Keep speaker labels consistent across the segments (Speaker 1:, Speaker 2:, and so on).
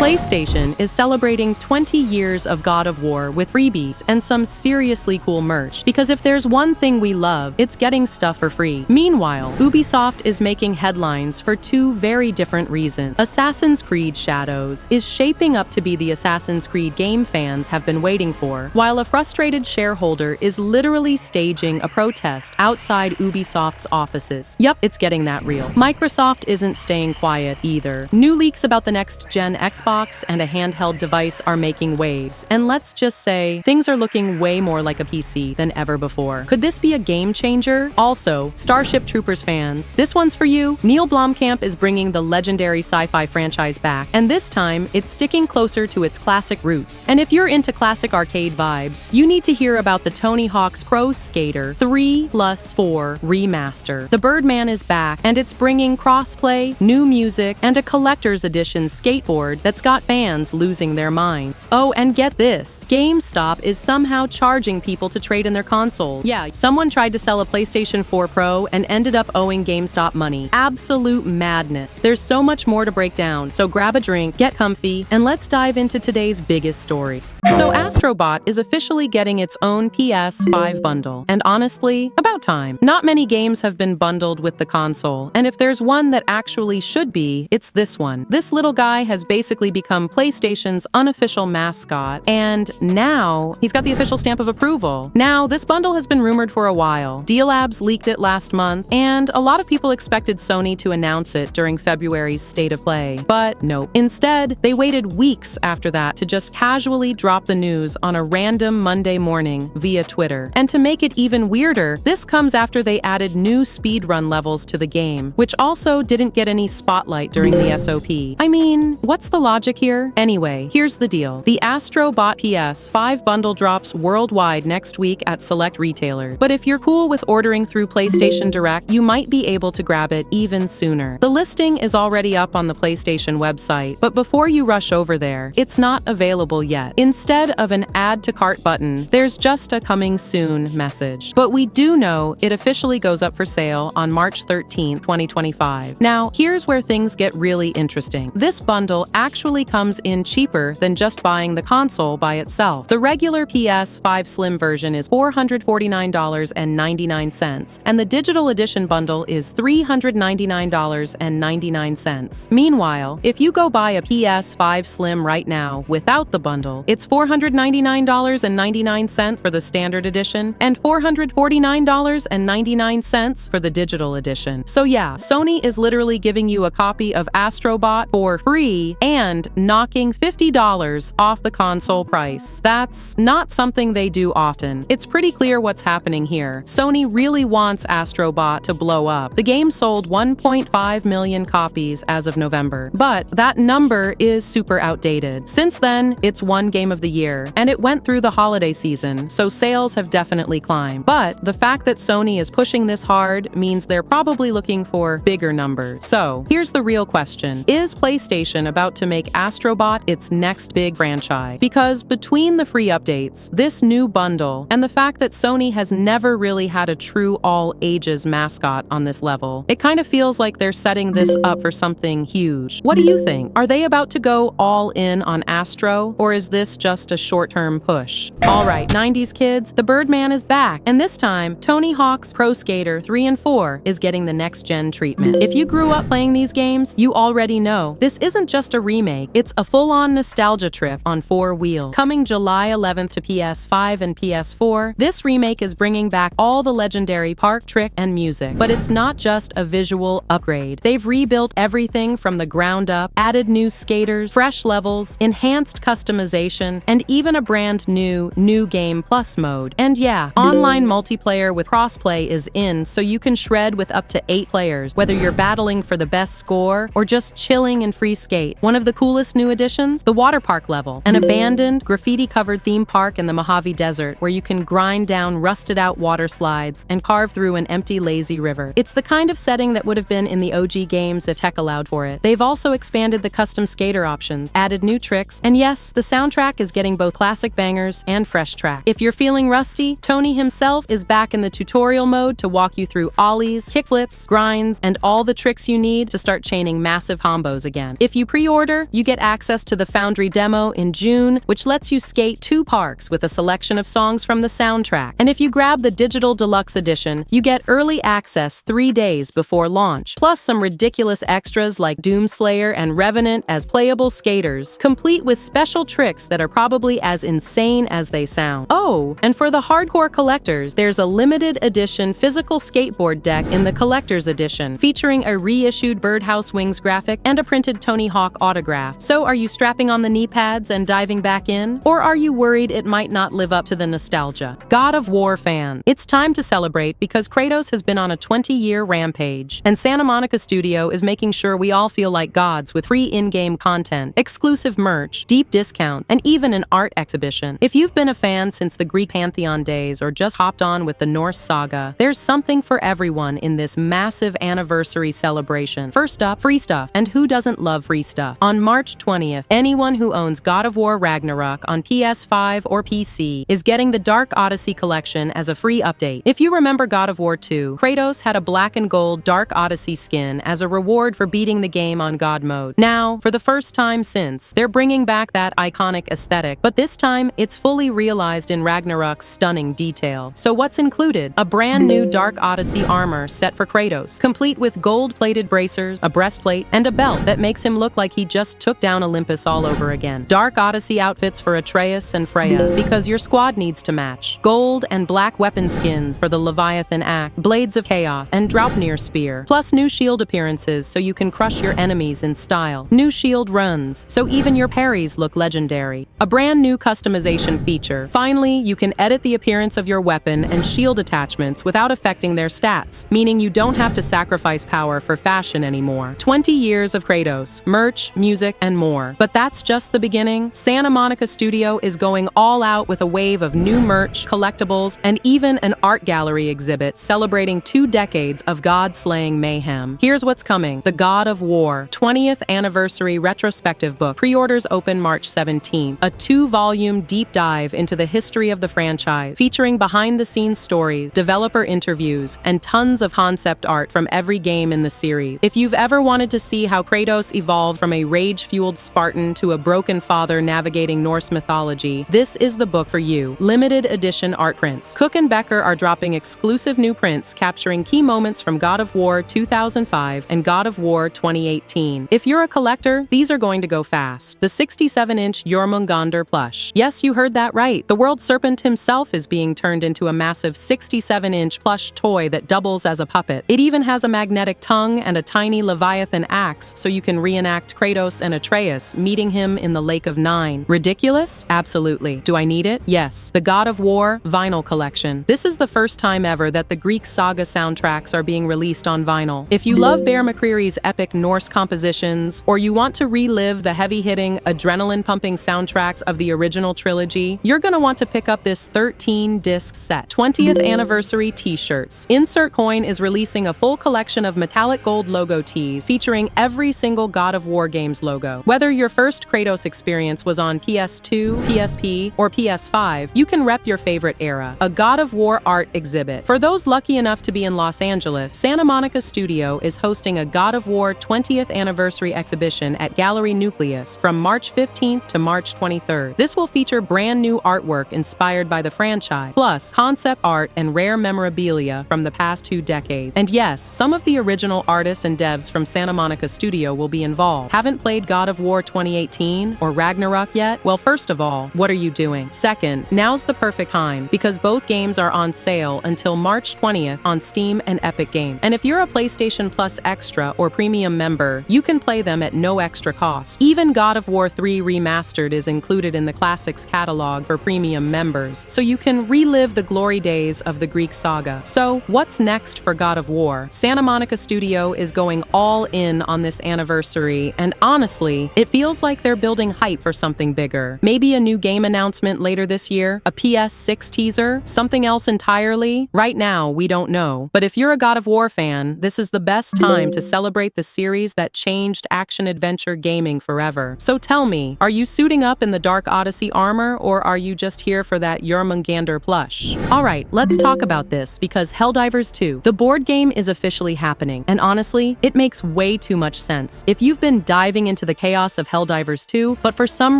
Speaker 1: PlayStation is celebrating 20 years of God of War with freebies and some seriously cool merch, because if there's one thing we love, it's getting stuff for free. Meanwhile, Ubisoft is making headlines for two very different reasons. Assassin's Creed Shadows is shaping up to be the Assassin's Creed game fans have been waiting for, while a frustrated shareholder is literally staging a protest outside Ubisoft's offices. Yup, it's getting that real. Microsoft isn't staying quiet either. New leaks about the next-gen Xbox and a handheld device are making waves, and let's just say, things are looking way more like a PC than ever before. Could this be a game changer? Also, Starship Troopers fans, this one's for you. Neil Blomkamp is bringing the legendary sci-fi franchise back, and this time, it's sticking closer to its classic roots. And if you're into classic arcade vibes, you need to hear about the Tony Hawk's Pro Skater 3+4 remaster. The Birdman is back, and it's bringing crossplay, new music, and a collector's edition skateboard that's got fans losing their minds. Oh, and get this, GameStop is somehow charging people to trade in their console. Yeah, someone tried to sell a PlayStation 4 Pro and ended up owing GameStop money. Absolute madness. There's so much more to break down, so grab a drink, get comfy, and let's dive into today's biggest stories. So Astrobot is officially getting its own PS5 bundle, and honestly, about time. Not many games have been bundled with the console, and if there's one that actually should be, it's this one. This little guy has basically become PlayStation's unofficial mascot, and now he's got the official stamp of approval. Now, this bundle has been rumored for a while. D-Labs leaked it last month, and a lot of people expected Sony to announce it during February's State of Play. But nope. Instead, they waited weeks after that to just casually drop the news on a random Monday morning via Twitter. And to make it even weirder, this comes after they added new speedrun levels to the game, which also didn't get any spotlight during the SOP. I mean, what's the logic here? Anyway, here's the deal. The Astrobot PS5 bundle drops worldwide next week at select retailers. But if you're cool with ordering through PlayStation Direct, you might be able to grab it even sooner. The listing is already up on the PlayStation website, but before you rush over there, it's not available yet. Instead of an add to cart button, there's just a coming soon message. But we do know it officially goes up for sale on March 13, 2025. Now, here's where things get really interesting. This bundle actually comes in cheaper than just buying the console by itself. The regular PS5 Slim version is $449.99, and the digital edition bundle is $399.99. Meanwhile, if you go buy a PS5 Slim right now without the bundle, it's $499.99 for the standard edition and $449.99 for the digital edition. So yeah, Sony is literally giving you a copy of Astrobot for free and knocking $50 off the console price. That's not something they do often. It's pretty clear what's happening here. Sony really wants Astrobot to blow up. The game sold 1.5 million copies as of November, but that number is super outdated. Since then, it's won Game of the Year, and it went through the holiday season, so sales have definitely climbed. But the fact that Sony is pushing this hard means they're probably looking for bigger numbers. So here's the real question. Is PlayStation about to make Astrobot its next big franchise? Because between the free updates, this new bundle, and the fact that Sony has never really had a true all-ages mascot on this level, it kind of feels like they're setting this up for something huge. What do you think? Are they about to go all in on Astro, or is this just a short-term push? Alright, 90s kids, the Birdman is back, and this time, Tony Hawk's Pro Skater 3 and 4 is getting the next-gen treatment. If you grew up playing these games, you already know. This isn't just a remake, it's a full-on nostalgia trip on 4 wheels. Coming July 11th to PS5 and PS4, this remake is bringing back all the legendary park, trick, and music. But it's not just a visual upgrade. They've rebuilt everything from the ground up, added new skaters, fresh levels, enhanced customization, and even a brand new New Game Plus mode. And yeah, online multiplayer with crossplay is in, so you can shred with up to 8 players, whether you're battling for the best score or just chilling in free skate. One of the coolest new additions? The water park level, an abandoned, graffiti-covered theme park in the Mojave Desert where you can grind down rusted-out water slides and carve through an empty, lazy river. It's the kind of setting that would have been in the OG games if tech allowed for it. They've also expanded the custom skater options, added new tricks, and yes, the soundtrack is getting both classic bangers and fresh track. If you're feeling rusty, Tony himself is back in the tutorial mode to walk you through ollies, kickflips, grinds, and all the tricks you need to start chaining massive combos again. If you pre-order, you get access to the Foundry demo in June, which lets you skate 2 parks with a selection of songs from the soundtrack. And if you grab the digital deluxe edition, you get early access 3 days before launch, plus some ridiculous extras like Doomslayer and Revenant as playable skaters, complete with special tricks that are probably as insane as they sound. Oh, and for the hardcore collectors, there's a limited edition physical skateboard deck in the collector's edition, featuring a reissued Birdhouse Wings graphic and a printed Tony Hawk autograph. So are you strapping on the knee pads and diving back in? Or are you worried it might not live up to the nostalgia? God of War fan, it's time to celebrate because Kratos has been on a 20-year rampage, and Santa Monica Studio is making sure we all feel like gods with free in-game content, exclusive merch, deep discount, and even an art exhibition. If you've been a fan since the Greek Pantheon days or just hopped on with the Norse saga, there's something for everyone in this massive anniversary celebration. First up, free stuff. And who doesn't love free stuff? On March 20th, anyone who owns God of War Ragnarok on PS5 or PC is getting the Dark Odyssey collection as a free update. If you remember God of War 2, Kratos had a black and gold Dark Odyssey skin as a reward for beating the game on God mode. Now, for the first time since, they're bringing back that iconic aesthetic, but this time it's fully realized in Ragnarok's stunning detail. So what's included? A brand new Dark Odyssey armor set for Kratos, complete with gold-plated bracers, a breastplate, and a belt that makes him look like he just took down Olympus all over again. Dark Odyssey outfits for Atreus and Freya, because your squad needs to match. Gold and black weapon skins for the Leviathan Axe, Blades of Chaos, and Draupnir Spear. Plus new shield appearances so you can crush your enemies in style. New shield runs, so even your parries look legendary. A brand new customization feature. Finally, you can edit the appearance of your weapon and shield attachments without affecting their stats, meaning you don't have to sacrifice power for fashion anymore. 20 years of Kratos, merch, music, and more. But that's just the beginning. Santa Monica Studio is going all out with a wave of new merch, collectibles, and even an art gallery exhibit celebrating 2 decades of God-slaying mayhem. Here's what's coming. The God of War 20th Anniversary Retrospective Book. Pre-orders open March 17th. A 2-volume deep dive into the history of the franchise, featuring behind-the-scenes stories, developer interviews, and tons of concept art from every game in the series. If you've ever wanted to see how Kratos evolved from a rage-fueled Spartan to a broken father navigating Norse mythology, this is the book for you. Limited edition art prints. Cook and Becker are dropping exclusive new prints capturing key moments from God of War 2005 and God of War 2018. If you're a collector, these are going to go fast. The 67-inch Jormungandr plush. Yes, you heard that right. The World Serpent himself is being turned into a massive 67-inch plush toy that doubles as a puppet. It even has a magnetic tongue and a tiny Leviathan axe, so you can reenact Kratos and Atreus meeting him in the Lake of Nine. Ridiculous? Absolutely. Do I need it? Yes. The God of War vinyl collection. This is the first time ever that the Greek saga soundtracks are being released on vinyl. If you love Bear McCreary's epic Norse compositions, or you want to relive the heavy-hitting, adrenaline-pumping soundtracks of the original trilogy, you're gonna want to pick up this 13-disc set. 20th anniversary t-shirts. Insert Coin is releasing a full collection of metallic gold logo tees featuring every single God of War game's logo. Whether your first Kratos experience was on PS2, PSP, or PS5, you can rep your favorite era. A God of War art exhibit. For those lucky enough to be in Los Angeles, Santa Monica Studio is hosting a God of War 20th anniversary exhibition at Gallery Nucleus from March 15th to March 23rd. This will feature brand new artwork inspired by the franchise, plus concept art and rare memorabilia from the past 2 decades. And yes, some of the original artists and devs from Santa Monica Studio will be involved. Haven't played God of War 2018 or Ragnarok yet? Well, first of all, what are you doing? Second, now's the perfect time because both games are on sale until March 20th on Steam and Epic Games. And if you're a PlayStation Plus Extra or Premium member, you can play them at no extra cost. Even God of War 3 Remastered is included in the Classics catalog for Premium members, so you can relive the glory days of the Greek saga. So, what's next for God of War? Santa Monica Studio is going all in on this anniversary, and honestly, it feels like they're building hype for something bigger. Maybe a new game announcement later this year, a PS6 teaser, something else entirely? Right now, we don't know. But if you're a God of War fan, this is the best time to celebrate the series that changed action-adventure gaming forever. So tell me, are you suiting up in the Dark Odyssey armor, or are you just here for that Jormungandr plush? Alright, let's talk about this, because Helldivers 2, the board game is officially happening, and honestly, it makes way too much sense. If you've been diving into into the chaos of Helldivers 2, but for some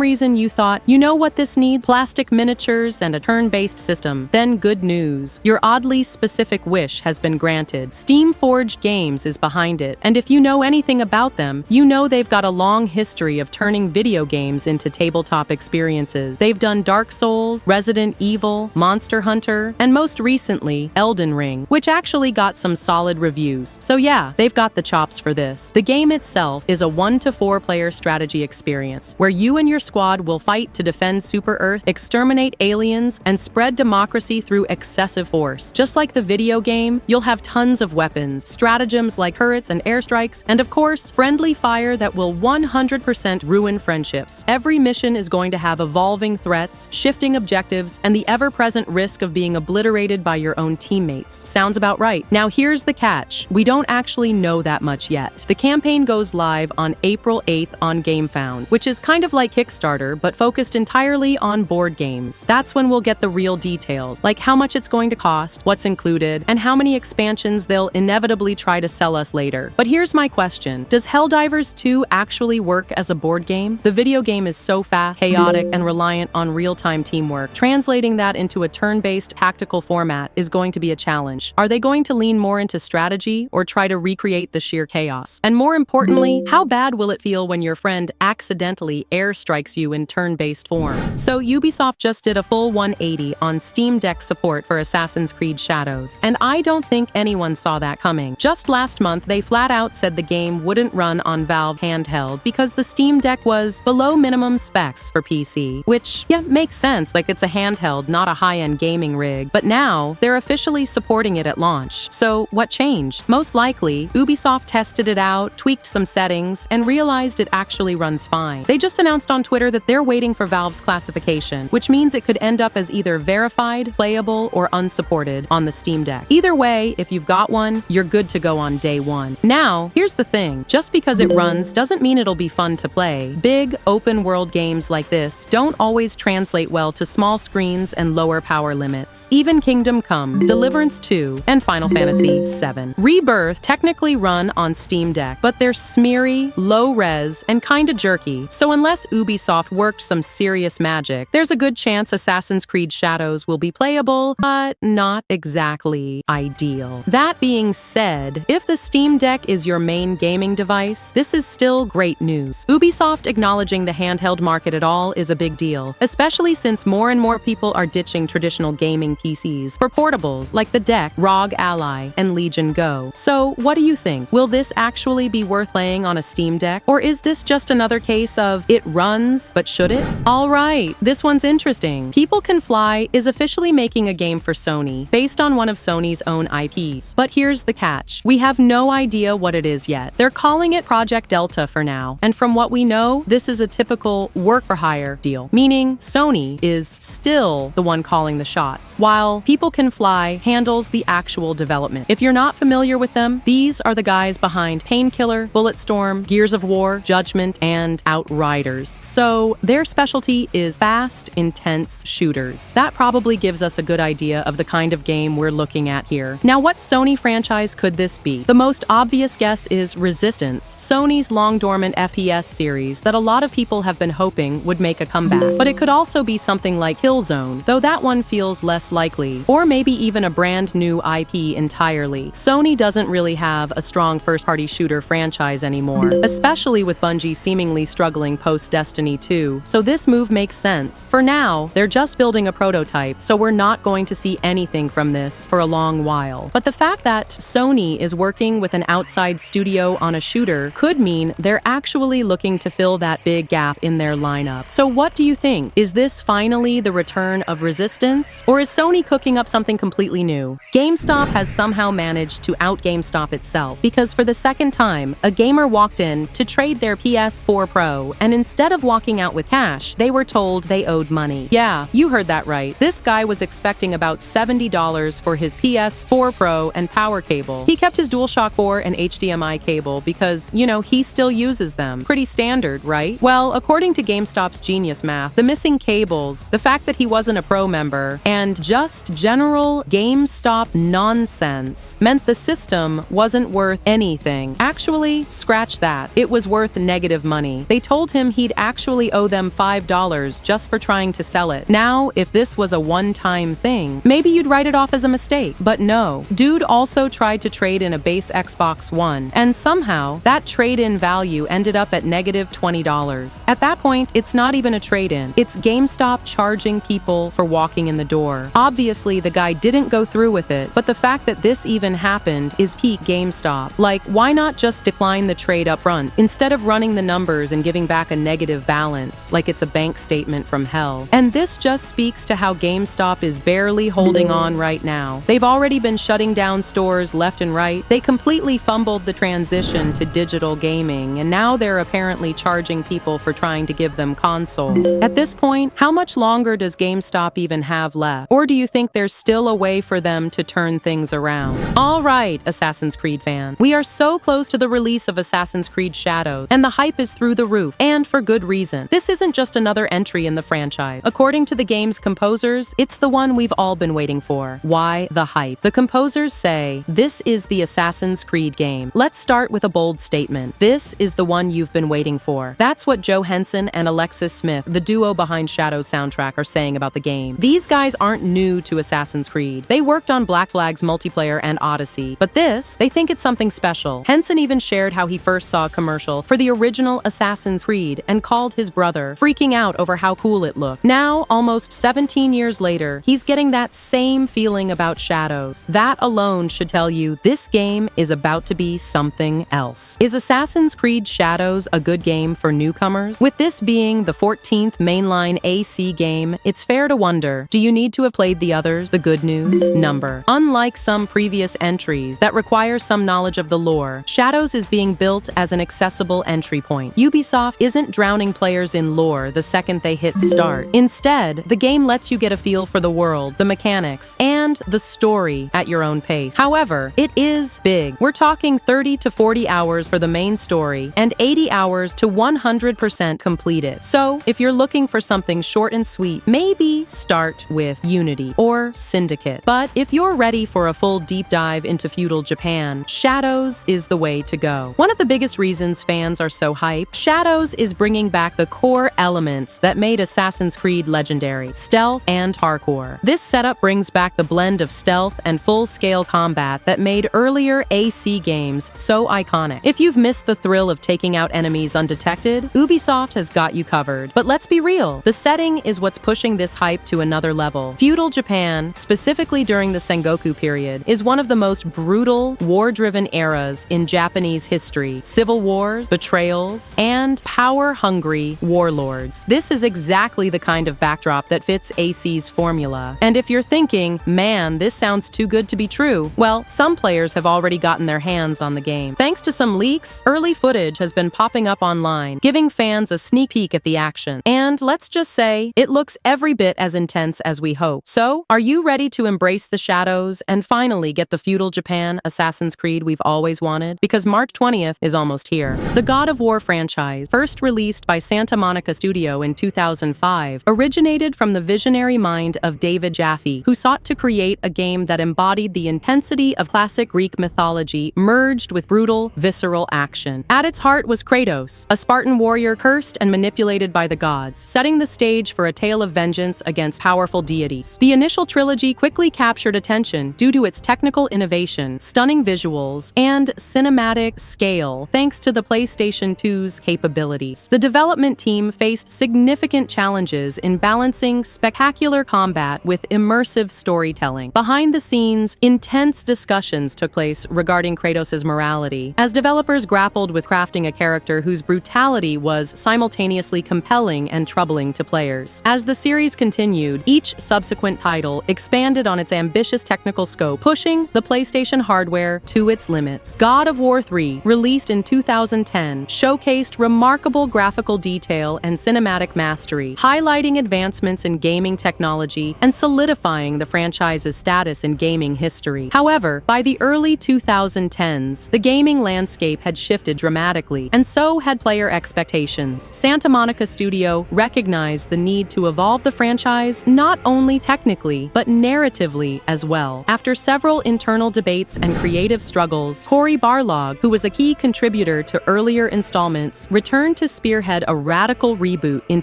Speaker 1: reason you thought, you know what this needs? Plastic miniatures and a turn-based system. Then good news. Your oddly specific wish has been granted. Steamforged Games is behind it, and if you know anything about them, you know they've got a long history of turning video games into tabletop experiences. They've done Dark Souls, Resident Evil, Monster Hunter, and most recently, Elden Ring, which actually got some solid reviews. So yeah, they've got the chops for this. The game itself is a 1 to 4 player strategy experience, where you and your squad will fight to defend Super Earth, exterminate aliens, and spread democracy through excessive force. Just like the video game, you'll have tons of weapons, stratagems like turrets and airstrikes, and of course, friendly fire that will 100% ruin friendships. Every mission is going to have evolving threats, shifting objectives, and the ever-present risk of being obliterated by your own teammates. Sounds about right. Now here's the catch. We don't actually know that much yet. The campaign goes live on April 8th on GameFound, which is kind of like Kickstarter, but focused entirely on board games. That's when we'll get the real details, like how much it's going to cost, what's included, and how many expansions they'll inevitably try to sell us later. But here's my question. Does Helldivers 2 actually work as a board game? The video game is so fast, chaotic, and reliant on real-time teamwork. Translating that into a turn-based tactical format is going to be a challenge. Are they going to lean more into strategy or try to recreate the sheer chaos? And more importantly, how bad will it feel when your friend accidentally airstrikes you in turn-based form? So Ubisoft just did a full 180 on SteamDeck support for Assassin's Creed Shadows, and I don't think anyone saw that coming. Just last month, they flat out said the game wouldn't run on Valve handheld because the Steam Deck was below minimum specs for PC, which, yeah, makes sense, like it's a handheld, not a high-end gaming rig. But now, they're officially supporting it at launch. So what changed? Most likely, Ubisoft tested it out, tweaked some settings, and realized it actually runs fine. They just announced on Twitter that they're waiting for Valve's classification, which means it could end up as either verified, playable, or unsupported on the Steam Deck. Either way, if you've got one, you're good to go on day one. Now, here's the thing. Just because it runs doesn't mean it'll be fun to play. Big, open-world games like this don't always translate well to small screens and lower power limits. Even Kingdom Come, Deliverance 2, and Final Fantasy VII. Rebirth technically run on Steam Deck, but they're smeary, low-res, and kinda jerky. So unless Ubisoft worked some serious magic, there's a good chance Assassin's Creed Shadows will be playable, but not exactly ideal. That being said, if the Steam Deck is your main gaming device, this is still great news. Ubisoft acknowledging the handheld market at all is a big deal, especially since more and more people are ditching traditional gaming PCs for portables like the Deck, ROG Ally, and Legion Go. So what do you think? Will this actually be worth playing on a Steam Deck? Or is this just another case of it runs, but should it? Alright, this one's interesting. People Can Fly is officially making a game for Sony, based on one of Sony's own IPs. But here's the catch. We have no idea what it is yet. They're calling it Project Delta for now, and from what we know, this is a typical work-for-hire deal, meaning Sony is still the one calling the shots, while People Can Fly handles the actual development. If you're not familiar with them, these are the guys behind Painkiller, Bulletstorm, Gears of War, Judgment, and Outriders. So their specialty is fast, intense shooters. That probably gives us a good idea of the kind of game we're looking at here. Now, what Sony franchise could this be? The most obvious guess is Resistance, Sony's long-dormant FPS series that a lot of people have been hoping would make a comeback. But it could also be something like Killzone, though that one feels less likely. Or maybe even a brand new IP entirely. Sony doesn't really have a strong first-party shooter franchise anymore, especially with Bungie seemingly struggling post-Destiny 2, so this move makes sense. For now, they're just building a prototype, so we're not going to see anything from this for a long while. But the fact that Sony is working with an outside studio on a shooter could mean they're actually looking to fill that big gap in their lineup. So what do you think? Is this finally the return of Resistance? Or is Sony cooking up something completely new? GameStop has somehow managed to out GameStop itself, because for the second time, a gamer walked in to trade their PS4 Pro, and instead of walking out with cash, they were told they owed money. Yeah, you heard that right. This guy was expecting about $70 for his PS4 Pro and power cable. He kept his DualShock 4 and HDMI cable because, you know, he still uses them. Pretty standard, right? Well, according to GameStop's genius math, the missing cables, the fact that he wasn't a Pro member, and just general GameStop nonsense meant the system wasn't worth anything. Actually, scratch that. It was worth with negative money. They told him he'd actually owe them $5 just for trying to sell it. Now, if this was a one-time thing, maybe you'd write it off as a mistake. But no, dude also tried to trade in a base Xbox One, and somehow that trade-in value ended up at negative $20. At that point, it's not even a trade-in. It's GameStop charging people for walking in the door. Obviously, the guy didn't go through with it, but the fact that this even happened is peak GameStop. Like, why not just decline the trade up front instead of running the numbers and giving back a negative balance like it's a bank statement from hell? And this just speaks to how GameStop is barely holding on right now. They've already been shutting down stores left and right. They completely fumbled the transition to digital gaming, and now they're apparently charging people for trying to give them consoles. At this point, how much longer does GameStop even have left? Or do you think there's still a way for them to turn things around? All right, Assassin's Creed fan. We are so close to the release of Assassin's Creed Shadows, and the hype is through the roof, and for good reason. This isn't just another entry in the franchise. According to the game's composers, it's the one we've all been waiting for. Why the hype? The composers say, "This is the Assassin's Creed game." Let's start with a bold statement. This is the one you've been waiting for. That's what Joe Henson and Alexis Smith, the duo behind Shadows soundtrack, are saying about the game. These guys aren't new to Assassin's Creed. They worked on Black Flag's multiplayer and Odyssey. But this, they think it's something special. Henson even shared how he first saw a commercial for the original Assassin's Creed and called his brother, freaking out over how cool it looked. Now, almost 17 years later, he's getting that same feeling about Shadows. That alone should tell you this game is about to be something else. Is Assassin's Creed Shadows a good game for newcomers? With this being the 14th mainline AC game, it's fair to wonder, do you need to have played the others? The good news? Number. Unlike some previous entries that require some knowledge of the lore, Shadows is being built as an accessible entry point. Ubisoft isn't drowning players in lore the second they hit start. Instead, the game lets you get a feel for the world, the mechanics, and the story at your own pace. However, it is big. We're talking 30 to 40 hours for the main story and 80 hours to 100% complete it. So, if you're looking for something short and sweet, maybe start with Unity or Syndicate. But if you're ready for a full deep dive into feudal Japan, Shadows is the way to go. One of the biggest reasons fans are so hyped, Shadows is bringing back the core elements that made Assassin's Creed legendary: stealth and parkour. This setup brings back the blend of stealth and full-scale combat that made earlier AC games so iconic. If you've missed the thrill of taking out enemies undetected, Ubisoft has got you covered. But let's be real, the setting is what's pushing this hype to another level. Feudal Japan, specifically during the Sengoku period, is one of the most brutal, war-driven eras in Japanese history. Civil wars, betrayals, and power-hungry warlords. This is exactly the kind of backdrop that fits AC's formula. And if you're thinking, man, this sounds too good to be true, well, some players have already gotten their hands on the game. Thanks to some leaks, early footage has been popping up online, giving fans a sneak peek at the action. And let's just say, it looks every bit as intense as we hope. So, are you ready to embrace the Shadows and finally get the feudal Japan Assassin's Creed we've always wanted? Because March 20th is almost here. The God of War franchise, first released by Santa Monica Studio in 2005, originated from the visionary mind of David Jaffe, who sought to create a game that embodied the intensity of classic Greek mythology merged with brutal, visceral action. At its heart was Kratos, a Spartan warrior cursed and manipulated by the gods, setting the stage for a tale of vengeance against powerful deities. The initial trilogy quickly captured attention due to its technical innovation, stunning visuals, and cinematic scale, thanks to the PlayStation 2's capabilities. The development team faced significant challenges in balancing spectacular combat with immersive storytelling. Behind the scenes, intense discussions took place regarding Kratos' morality, as developers grappled with crafting a character whose brutality was simultaneously compelling and troubling to players. As the series continued, each subsequent title expanded on its ambitious technical scope, pushing the PlayStation hardware to its limits. God of War 3, released in 2010, showcased remarkable graphical detail and cinematic mastery, highlighting advancements in gaming technology and solidifying the franchise's status in gaming history. However, by the early 2010s, the gaming landscape had shifted dramatically, and so had player expectations. Santa Monica Studio recognized the need to evolve the franchise not only technically, but narratively as well. After several internal debates and creative struggles, Cory Barlog, who was a key contributor to early earlier installments, returned to spearhead a radical reboot in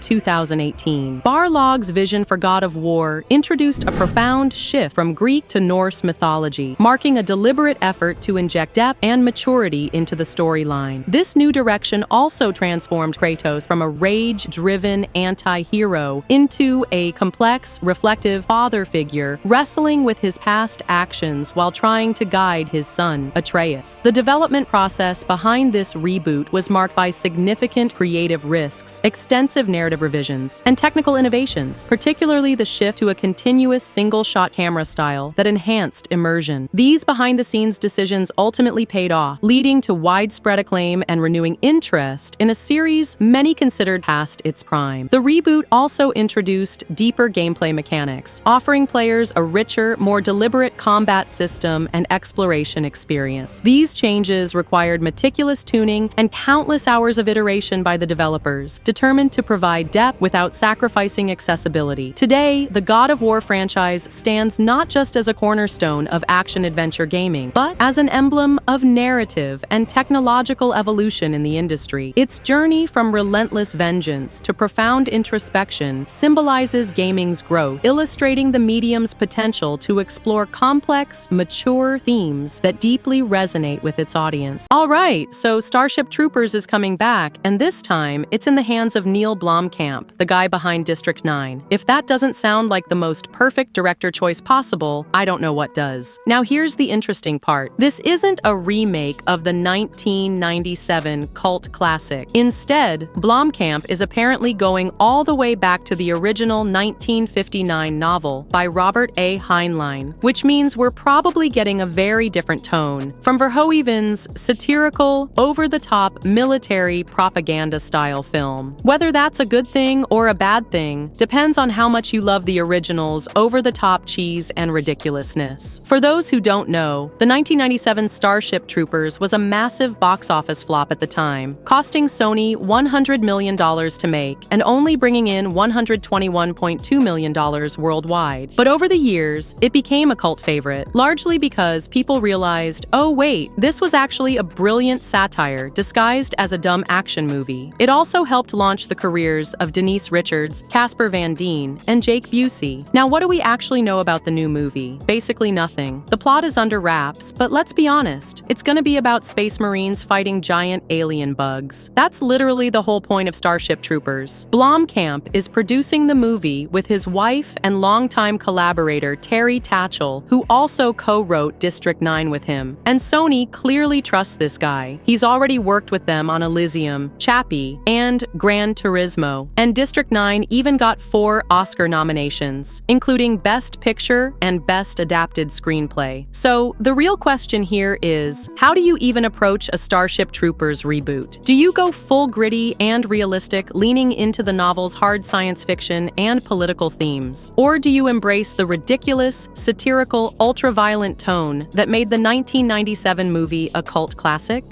Speaker 1: 2018. Barlog's vision for God of War introduced a profound shift from Greek to Norse mythology, marking a deliberate effort to inject depth and maturity into the storyline. This new direction also transformed Kratos from a rage-driven anti-hero into a complex, reflective father figure, wrestling with his past actions while trying to guide his son, Atreus. The development process behind this reboot was marked by significant creative risks, extensive narrative revisions, and technical innovations, particularly the shift to a continuous single-shot camera style that enhanced immersion. These behind-the-scenes decisions ultimately paid off, leading to widespread acclaim and renewing interest in a series many considered past its prime. The reboot also introduced deeper gameplay mechanics, offering players a richer, more deliberate combat system and exploration experience. These changes required meticulous tuning and countless hours of iteration by the developers, determined to provide depth without sacrificing accessibility. Today, the God of War franchise stands not just as a cornerstone of action-adventure gaming, but as an emblem of narrative and technological evolution in the industry. Its journey from relentless vengeance to profound introspection symbolizes gaming's growth, illustrating the medium's potential to explore complex, mature themes that deeply resonate with its audience. Alright, so Starship Troopers is coming back, and this time, it's in the hands of Neil Blomkamp, the guy behind District 9. If that doesn't sound like the most perfect director choice possible, I don't know what does. Now here's the interesting part. This isn't a remake of the 1997 cult classic. Instead, Blomkamp is apparently going all the way back to the original 1959 novel by Robert A. Heinlein, which means we're probably getting a very different tone from Verhoeven's satirical, over-the-top military propaganda-style film. Whether that's a good thing or a bad thing depends on how much you love the original's over-the-top cheese and ridiculousness. For those who don't know, the 1997 Starship Troopers was a massive box office flop at the time, costing Sony $100 million to make and only bringing in $121.2 million worldwide. But over the years, it became a cult favorite, largely because people realized, oh wait, this was actually a brilliant satire disguised as a dumb action movie. It also helped launch the careers of Denise Richards, Casper Van Dien, and Jake Busey. Now, what do we actually know about the new movie? Basically nothing. The plot is under wraps, but let's be honest, it's gonna be about space marines fighting giant alien bugs. That's literally the whole point of Starship Troopers. Blomkamp is producing the movie with his wife and longtime collaborator Terry Tatchell, who also co-wrote District 9 with him. And Sony clearly trusts this guy. He's already worked with them on Elysium, Chappie, and Gran Turismo. And District 9 even got 4 Oscar nominations, including Best Picture and Best Adapted Screenplay. So the real question here is, how do you even approach a Starship Troopers reboot? Do you go full gritty and realistic, leaning into the novel's hard science fiction and political themes? Or do you embrace the ridiculous, satirical, ultra-violent tone that made the 1997 movie a cult classic?